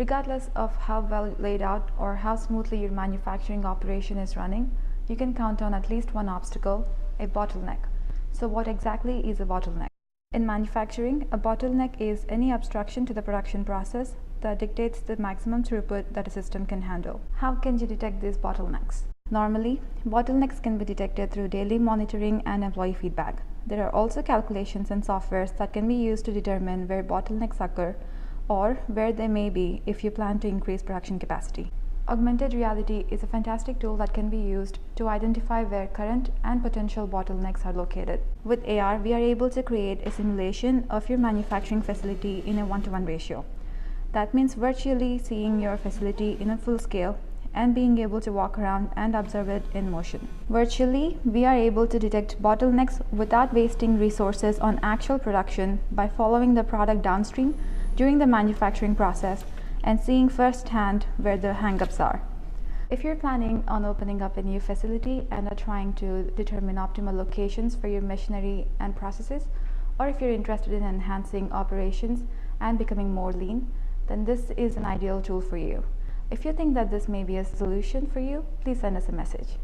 Regardless of how well laid out or how smoothly your manufacturing operation is running, you can count on at least one obstacle, a bottleneck. So what exactly is a bottleneck? In manufacturing, a bottleneck is any obstruction to the production process that dictates the maximum throughput that a system can handle. How can you detect these bottlenecks? Normally, bottlenecks can be detected through daily monitoring and employee feedback. There are also calculations and softwares that can be used to determine where bottlenecks occur or where they may be if you plan to increase production capacity. Augmented reality is a fantastic tool that can be used to identify where current and potential bottlenecks are located. With AR, we are able to create a simulation of your manufacturing facility in a 1-to-1 ratio. That means virtually seeing your facility in a full scale and being able to walk around and observe it in motion. Virtually, we are able to detect bottlenecks without wasting resources on actual production by following the product downstream during the manufacturing process and seeing firsthand where the hangups are. If you're planning on opening up a new facility and are trying to determine optimal locations for your machinery and processes, or if you're interested in enhancing operations and becoming more lean, then this is an ideal tool for you. If you think that this may be a solution for you, please send us a message.